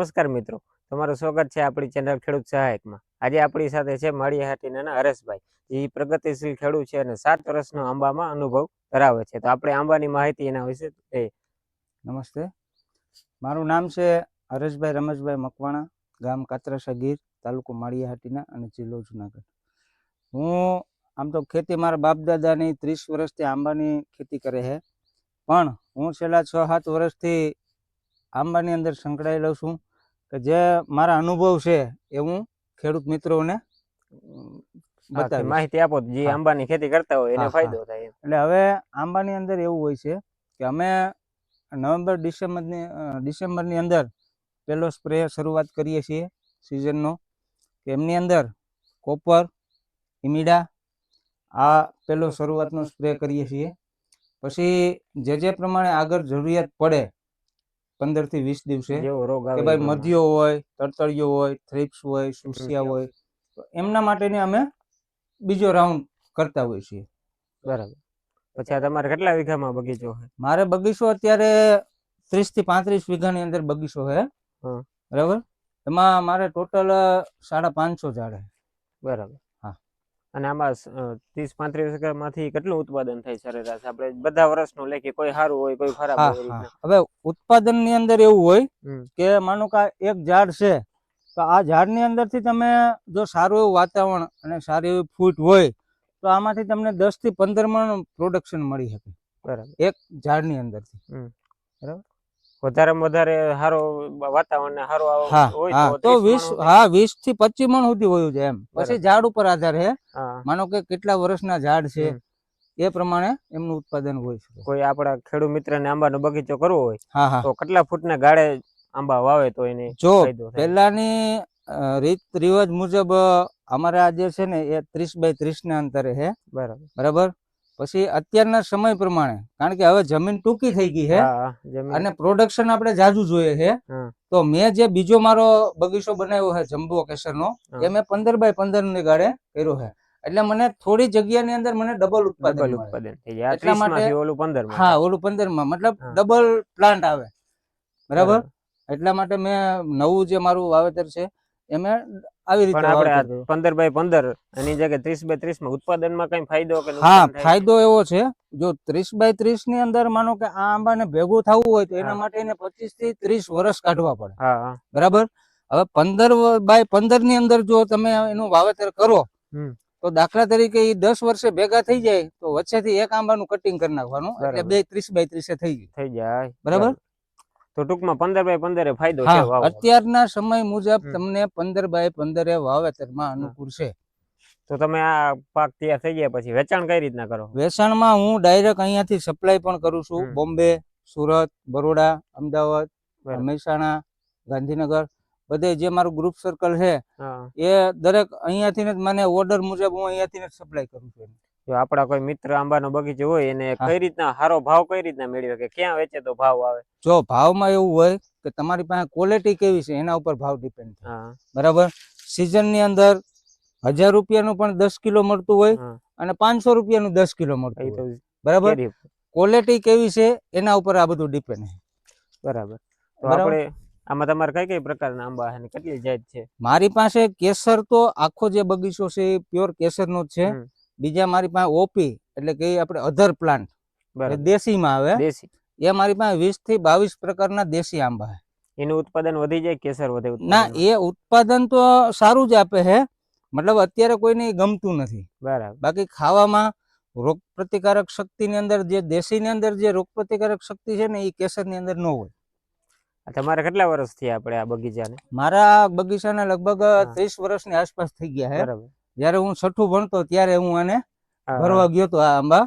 નમસ્કાર મિત્રો, તમારું સ્વાગત છે આપણી ચેનલ ખેડૂત સહાયકમાં। આજે આપણી સાથે છે માળિયાહાટીના હરેશભાઈ, જે પ્રગતિશીલ ખેડૂત છે અને 7 વર્ષનો આંબામાં અનુભવ ધરાવે છે। તો આપણે આંબાની માહિતી એના વિશે નમસ્તે, મારું નામ છે હરેશભાઈ રમેશભાઈ મકવાણા, ગામ કાતરાસા ગીર, તાલુકો માળિયાહાટીના અને જિલ્લો જુનાગઢ। હું આમ તો ખેતી મારા બાપ દાદાની 30 વર્ષથી આંબાની ખેતી કરે છે, પણ હું છેલ્લા 6-7 વર્ષથી આંબાની અંદર સંકળાયેલો છું કે જે મારા અનુભવ છે એ હું ખેડૂત મિત્રોને બતાવીશ। માહિતી આપો જે આંબાની ખેતી કરતા હોય એને ફાયદો થાય। એટલે હવે આંબાની અંદર એવું હોય છે કે અમે નવેમ્બર ડિસેમ્બરની અંદર પહેલો સ્પ્રે શરૂઆત કરીએ છીએ સિઝનનો, કે એમની અંદર કોપર, ઇમિડા આ પહેલો શરૂઆતનો સ્પ્રે કરીએ છીએ। પછી જે પ્રમાણે આગળ જરૂરિયાત પડે 15 થી 20 દિવસે કે ભાઈ મધ્યો હોય, તડતડિયો હોય, થ્રિપ્સ હોય, સુસિયા હોય, તો એમના માટેની અમે બીજો રાઉન્ડ કરતા હોઈએ છીએ। બરાબર। પછી તમારે કેટલા વીઘામાં બગીચો છે? મારે બગીચો અત્યારે 30 થી 35 વીઘાની અંદર બગીચો છે, બરાબર। એમાં મારે ટોટલ 550 ઝાડ છે, બરાબર। હા, અને આમાં 30-35 વીઘામાંથી કેટલું ઉત્પાદન થાય સરેરાશ? આપણે બધા વર્ષનું લે કે કોઈ સારું હોય કોઈ ખરાબ હોય? હવે ઉત્પાદનની અંદર એવું હોય કે માનો કે એક ઝાડ છે તો આ ઝાડની અંદરથી તમે જો સારું એવું વાતાવરણ અને સારી એવી ફૂટ હોય તો આમાંથી તમને 10 થી 15 મણ પ્રોડક્શન મળી શકે, બરાબર, એક ઝાડની અંદરથી, બરાબર। વધારેમાં વધારે સારો વાતાવરણ ને સારો હોય તો 20 થી 25 મણ સુધી હોય છે એમ। પછી ઝાડ ઉપર આધાર છે, માનો કે કેટલા વર્ષના ઝાડ છે એ પ્રમાણે એમનું ઉત્પાદન હોય છે। કોઈ આપણા ખેડૂત મિત્રને આંબાનો બગીચો કરવો હોય તો કેટલા ફૂટના ગાળે આંબા વાવે તો એને ફાયદો થાય? પહેલાની રીત રિવાજ મુજબ અમારે આ જે છે ને એ 30 બાય 30 ના અંતરે છે, બરાબર। પછી અત્યારના સમય પ્રમાણે, કારણ કે હવે જમીન ટૂંકી થઈ ગઈ છે અને પ્રોડક્શન આપણે જાજુ જોઈએ છે, તો મેં જે બીજો મારો બગીચો બનાવ્યો છે જમ્બો કેસરનો, એ મેં 15 બાય 15 ની ગાળે કર્યો છે। એટલે મને થોડી જગ્યાની અંદર મને ડબલ ઉત્પાદન થઈ જાય। એટલા માટે ઓલું 15 માં, હા, ઓલું 15 માં મતલબ ડબલ પ્લાન્ટ આવે, બરાબર। એટલા માટે મેં નવું જે મારું વાવેતર છે એ મેં આવી રીતે 15 બાય 15 એની જગ્યાએ 30 બાય 30 માં ઉત્પાદનમાં કઈ ફાયદો કે નુકસાન? હા, ફાયદો એવો છે, જો 30 બાય 30 ની અંદર માનો કે આ આંબાને ભેગું થવું હોય તો એના માટે એને 25 થી 30 વર્ષ કાઢવા પડે, બરાબર। હવે 15 બાય 15 ની અંદર જો તમે એનું વાવેતર કરો તો દાખલા તરીકે એ 10 વર્ષે ભેગા થઈ જાય તો વચ્ચેથી એક આંબાનું કટિંગ કરી નાખવાનું, એટલે બે 30 બાય 30 થઈ જાય, બરાબર। તો ટૂંકમાં 15 બાય 15 ફાયદો છે। અત્યારના સમય મુજબ તમને 15 બાય 15 વાવેતરમાં અનુકૂળ છે। તો તમે આ પાક તૈયાર થઈ ગયા પછી વેચાણ કઈ રીતના કરો? વેચાણમાં હું ડાયરેક્ટ અહીંયાથી સપ્લાય પણ કરું છું, બોમ્બે, સુરત, બરોડા, અમદાવાદ, મહેસાણા, ગાંધીનગર, બધે જે મારું ગ્રુપ સર્કલ છે એ દરેક અહીંયાથી જ મને ઓર્ડર મુજબ હું અહીંયાથી જ સપ્લાય કરું છું। જો આપડા કોઈ મિત્ર આંબાનો બગીચો હોય એને કઈ રીતના સારો ભાવ કઈ રીતના મેળવે, કે ક્યાં વેચે તો ભાવ આવે? જો ભાવમાં એવું હોય કે તમારી પાસે ક્વોલિટી કેવી છે એના ઉપર ભાવ ડિપેન્ડ થાય, બરાબર। સીઝન ની અંદર 1000 રૂપિયાનું પણ 10 કિલો મળતું હોય અને 500 રૂપિયાનું 10 કિલો મળતું હોય, બરાબર। ક્વોલિટી કેવી છે એના ઉપર આ બધું ડિપેન્ડ છે, બરાબર। તો આપણે આમાં તમારે કઈ પ્રકારના આંબા છે, કેટલી જાત છે? મારી પાસે કેસર તો આખો જે બગીચો છે એ પ્યોર કેસરનો જ છે। બીજા મારી પાસે ઓપી એટલે કે આપણે અધર પ્લાન્ટ દેશીમાં આવે, એ મારી પાસે 20 થી 22 પ્રકારના દેશી આંબા છે। એનું ઉત્પાદન વધી જાય, કેસર વધે? ના, એ ઉત્પાદન તો સારું જ આપે છે, મતલબ અત્યારે કોઈને ગમતું નથી, બરાબર। બાકી ખાવામાં રોગ પ્રતિકારક શક્તિની અંદર જે દેશીની અંદર જે રોગ પ્રતિકારક શક્તિ છે ને એ કેસરની અંદર ન હોય। તમારે કેટલા વર્ષ થયા આપણે આ બગીચાને? મારા બગીચાને લગભગ 30 વર્ષની આસપાસ થઈ ગયા છે। જયારે હું 6ઠું ભણતો ત્યારે હું આને ભરવા ગયો તો આ આંબા,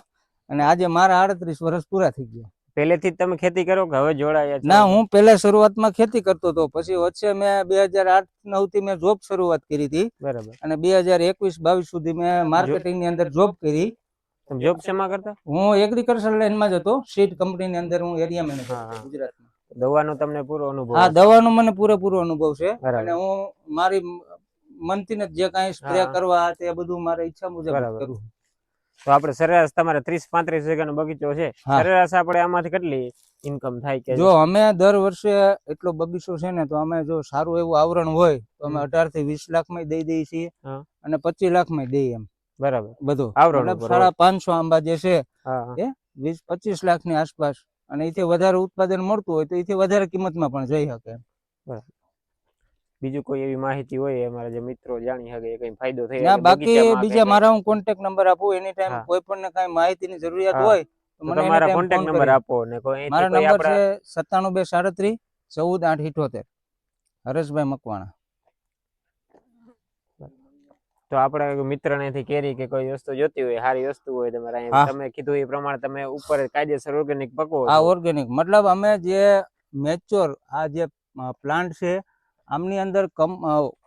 અને આજે મારા 38 વર્ષ પૂરા થઈ ગયા। પહેલેથી જ તમે ખેતી કરો કે હવે જોડાયા છો? ના, હું પહેલા શરૂઆતમાં ખેતી કરતો હતો, પછી વચ્ચે મેં 2008-9 થી મેં જોબ શરૂઆત કરી હતી, બરાબર, અને 2021-22 સુધી મેં માર્કેટિંગ ની અંદર જોબ કરી। જોબ શેમાં કરતા? હું એગ્રીકલ્ચર લાઈનમાં જ હતો, સીડ કંપનીની અંદર હું એરિયા મેનેજર હતો ગુજરાતમાં। દવાનો તમને પૂરો અનુભવ? હા, દવાનો મને પૂરેપૂરો અનુભવ છે, અને હું મારી મનથી જે કાંઈ સ્પ્રે કરવા તે બધું મારી ઈચ્છા મુજબ કરું। તો આપણે સરેરાશ તમારે 30-35 વીઘાનો બગીચો છે, હા. સરેરાશ આપણે આમાંથી કેટલી ઇન્કમ થાય કે જો અમે દર વર્ષે એટલો બગીચો છે ને, તો અમે જો સારું એવું આવરણ હોય તો અમે 18 થી 20 લાખમાં દઈ દઈએ છીએ હા. અને 25 લાખમાં દઈએ એમ બરાબર બધું. આવરણ મતલબ ઉપર હોય. 550 આંબા જે છે હા હા. એ 20-25 લાખની આસપાસ, અને એથી વધારે ઉત્પાદન મળતું હોય તો એથી વધારે કિંમતમાં પણ જઈ શકે એમ. બીજું કોઈ એવી માહિતી હોય અમારા જે મિત્રો જાણી શકે, એ કઈ ફાયદો થઈ ના શકે બાકી બગીચામાં કે બીજા કઈ? મારા હું કોન્ટેક્ટ નંબર આપું, એની ટાઈમ હા. કોઈ પણ ને કાંઈ માહિતીની જરૂરિયાત હા. હોય તો તો મને એની તમારા ટાઈમ કોન્ટેક્ટ ફોન નંબર કરી. આપો ને કોઈ અહીંથી મારો કોઈ નંબર આપણા છે 97 37 14 8 78, હરેશભાઈ મકવાણા. તો આપણે મિત્રને અહીંથી કેરી કે કોઈ વસ્તુ જોતી હોય, સારી વસ્તુ હોય, તમારે અહીં હા. તમે કીધું એ પ્રમાણે તમે ઉપર કાયદેસર ઓર્ગેનિક પકવો આ છો. ઓર્ગેનિક મતલબ અમે જે મેચ્યોર આ જે પ્લાન્ટ છે આમની અંદર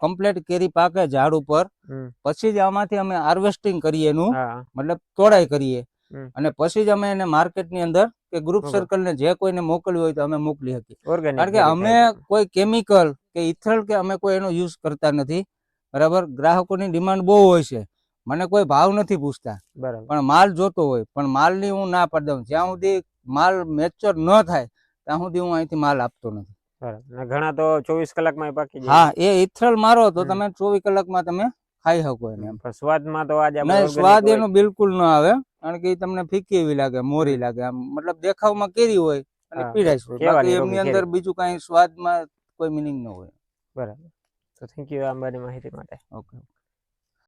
કમ્પ્લીટ કેરી પાકે ઝાડ ઉપર, હમ. પછી જ આમાંથી અમે હાર્વેસ્ટિંગ કરીએ એનું, હા. મતલબ તોડાઈ કરીએ, હમ. અને પછી જ અમે એને માર્કેટની અંદર કે ગ્રુપ ઓકે. સર્કલ ને જે કોઈને મોકલ્યું હોય તો અમે મોકલી શકીએ. ઓર્ગેનિક કારણ કે અમે કોઈ કેમિકલ કે ઇથરલ કે અમે કોઈ એનો યુઝ કરતા નથી. બરાબર, ગ્રાહકોની ડિમાન્ડ બહુ હોય છે, મને કોઈ ભાવ નથી પૂછતા, બરાબર. પણ માલ જોતો હોય, પણ માલની હું ના પાડી દઉં. જ્યાં સુધી માલ મેચ્યોર ન થાય ત્યાં સુધી હું અહીંથી માલ આપતો નથી. બરાબર. ને ઘણા તો 24 કલાકમાં પાકી જાય. હા, એ ઇથરલ મારો તો હમ. તમે 24 કલાકમાં તમે ખાઈ શકો એને એમ. પણ સ્વાદમાં તો આજે આપણે નહીં, ઓર્ગેનિક સ્વાદ હોય. એનો બિલકુલ ન આવે, કારણ કે એ તમને ફીકી એવી લાગે, મોરી હમ. લાગે, આમ મતલબ દેખાવમાં કેરી હોય અને હા, પીળાશ હોય, બાકી કેવાની એમની રોગી અંદર કેરી. બીજું કાંઈ સ્વાદમાં કોઈ મિનિંગ ન હોય. બરાબર. તો થેન્ક યુ આ બધી માહિતી માટે. ઓકે.